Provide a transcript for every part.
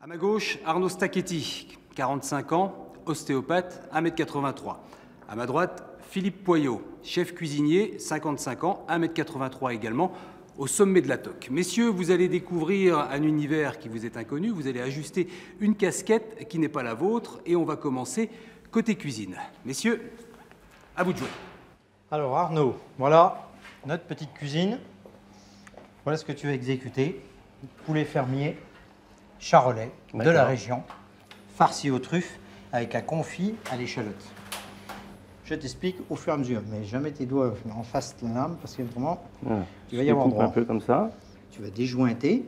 À ma gauche, Arnaud Stacchetti, 45 ans, ostéopathe, 1m83. À ma droite, Philippe Poyot, chef cuisinier, 55 ans, 1m83 également, au sommet de la toque. Messieurs, vous allez découvrir un univers qui vous est inconnu, vous allez ajuster une casquette qui n'est pas la vôtre et on va commencer côté cuisine. Messieurs, à vous de jouer. Alors Arnaud, voilà notre petite cuisine. Voilà ce que tu vas exécuter. Poulet fermier, charolais, de la région, farci aux truffes avec un confit à l'échalote. Je t'explique au fur et à mesure, mais jamais tes doigts en face de la lame parce qu'autrement, tu vas y avoir droit. Un peu comme ça. Tu vas déjointer.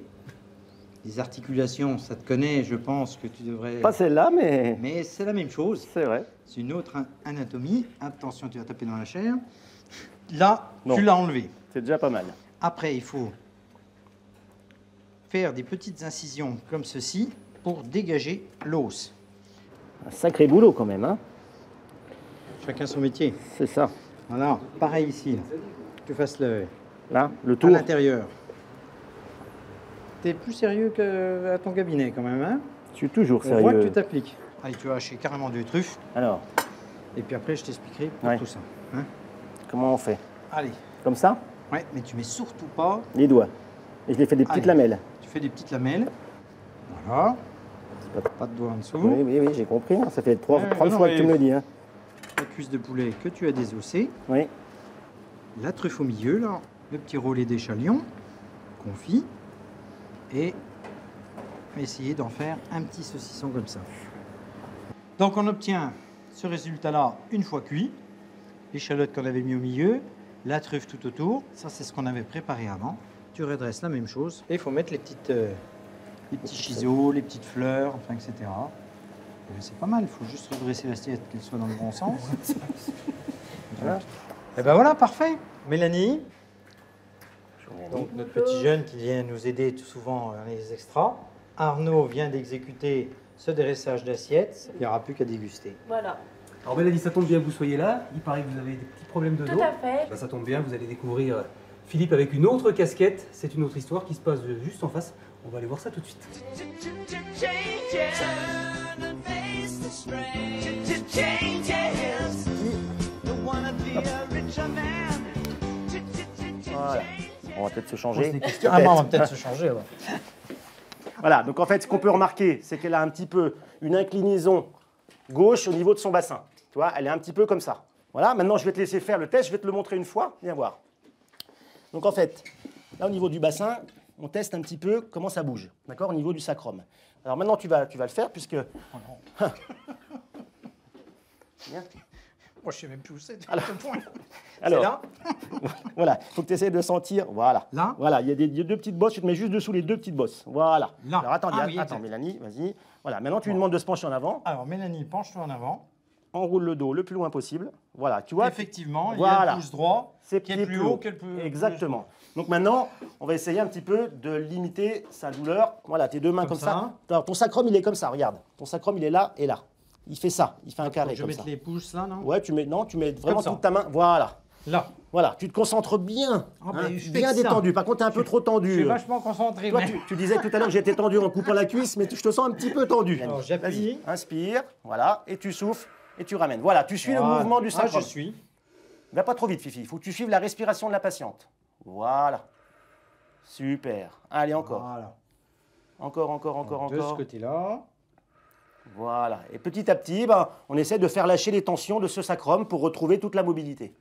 Les articulations, ça te connaît, je pense que tu devrais... Pas celle-là, mais... Mais c'est la même chose. C'est vrai. C'est une autre anatomie. Attention, tu vas taper dans la chair. Là, Bon. tu l'as enlevé. C'est déjà pas mal. Après, il faut faire des petites incisions comme ceci pour dégager l'os. Un sacré boulot quand même, hein. Chacun son métier. C'est ça. Voilà, pareil ici. Là. Tu fasses le Là, le à tour. l'intérieur. T'es plus sérieux qu'à ton cabinet quand même, hein? Je suis toujours On voit que tu sérieux. t'appliques. Allez, tu vas hacher carrément deux truffes. Alors, Et puis après, je t'expliquerai pour Ouais. tout ça. Hein? comment on fait? Allez. Comme ça? Ouais, mais tu mets surtout pas... Les doigts. Et je les fais des petites Allez. lamelles. Tu fais des petites lamelles. Voilà. C'est pas- Pas de doigts en dessous. Oui, oui, oui, j'ai compris. Hein. Ça fait trois Ouais, non, fois que mais- tu me le dis. Hein. La cuisse de poulet que tu as désossée. Oui. La truffe au milieu, là. Le petit roulet d'échalion. Confit. Et essayer d'en faire un petit saucisson comme ça. Donc on obtient ce résultat-là une fois cuit. L'échalote qu'on avait mis au milieu. La truffe tout autour. Ça, c'est ce qu'on avait préparé avant. Tu redresses la même chose. Et il faut mettre les petits chiseaux, les petites fleurs, enfin, etc. Et c'est pas mal. Il faut juste redresser l'assiette, qu'elle soit dans le bon sens. Voilà. Et ben voilà, parfait. Mélanie, donc notre petit jeune qui vient nous aider tout souvent dans les extras. Arnaud vient d'exécuter ce dressage d'assiette. Il n'y aura plus qu'à déguster. Voilà, Alors Mélanie, ça tombe bien que vous soyez là. Il paraît que vous avez des petits problèmes de dos. tout à fait. Bah, ça tombe bien, vous allez découvrir Philippe avec une autre casquette. C'est une autre histoire qui se passe juste en face. On va aller voir ça tout de suite. Voilà. On va peut-être se changer. Ah non, on va peut-être se changer. Ouais. Voilà, donc en fait, ce qu'on peut remarquer, c'est qu'elle a un petit peu une inclinaison gauche au niveau de son bassin. Tu vois, elle est un petit peu comme ça. Voilà, maintenant je vais te laisser faire le test, je vais te le montrer une fois, viens voir. Donc en fait, là au niveau du bassin, on teste un petit peu comment ça bouge, d'accord, au niveau du sacrum. Alors maintenant tu vas le faire puisque... Bien. Moi, je sais même plus où c'est. Alors, C'est là. Voilà, il faut que tu essaies de sentir, voilà. Là. Voilà, il y a deux petites bosses, tu te mets juste dessous les deux petites bosses. Voilà. Là. Alors attends, Ah oui, attends exact. Mélanie, vas-y. Voilà, maintenant tu lui demandes de se pencher en avant, Alors, Mélanie, penche-toi en avant. enroule le dos le plus loin possible. Voilà, tu vois. Effectivement, il y a Voilà. le pouce droit C'est qui est plus haut que le pouce. Exactement. Donc maintenant, on va essayer un petit peu de limiter sa douleur. Voilà, tes deux mains Comme comme ça. ça. Alors, ton sacrum, il est comme ça, regarde. Ton sacrum, il est là et là. Il fait ça, il fait un carré Je comme vais ça. mettre les pouces là, non? Ouais, tu mets vraiment ça. toute ta main. Voilà. Là. Voilà, tu te concentres bien. Ah, ben, je fais bien que ça. détendu. Par contre, tu es un peu trop Je tendu. suis vachement concentré. Toi, mais- tu disais tout à l'heure que j'étais tendu en coupant la cuisse, mais je te sens un petit peu tendu. Alors, j'appuie. Vas-y, inspire, voilà, et tu souffles, et tu ramènes. Voilà, tu suis le Voilà. mouvement du Ah, sacrum. je suis. Va pas trop vite, Fifi. Il faut que tu suives la respiration de la patiente. Voilà. Super. Allez, encore. Voilà. Encore. De ce côté-là. Voilà. Et petit à petit, ben, on essaie de faire lâcher les tensions de ce sacrum pour retrouver toute la mobilité.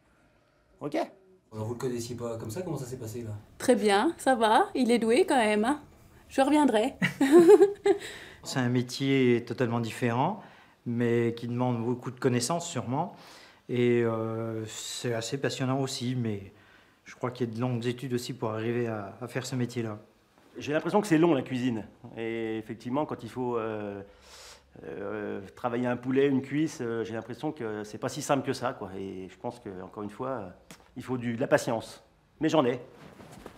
OK? Alors vous le connaissiez pas comme ça, comment ça s'est passé là? Très bien, ça va, il est doué quand même. Hein. Je reviendrai. C'est un métier totalement différent, mais qui demande beaucoup de connaissances sûrement. Et c'est assez passionnant aussi, mais je crois qu'il y a de longues études aussi pour arriver à faire ce métier-là. J'ai l'impression que c'est long, la cuisine. Et effectivement, quand il faut travailler un poulet, une cuisse, j'ai l'impression que c'est pas si simple que ça, quoi. Et je pense qu'encore une fois, il faut de la patience. Mais j'en ai.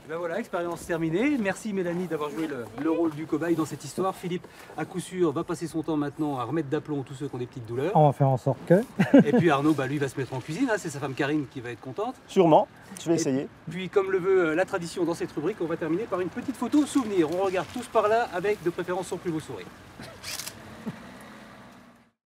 Ben voilà, expérience terminée. Merci Mélanie d'avoir joué le rôle du cobaye dans cette histoire. Philippe, à coup sûr, va passer son temps maintenant à remettre d'aplomb tous ceux qui ont des petites douleurs. On va faire en sorte que... Et puis Arnaud, lui, va se mettre en cuisine. Hein. C'est sa femme Karine qui va être contente. Sûrement, je vais essayer. Puis, comme le veut la tradition dans cette rubrique, on va terminer par une petite photo souvenir. On regarde tous par là avec de préférence son plus beau sourire.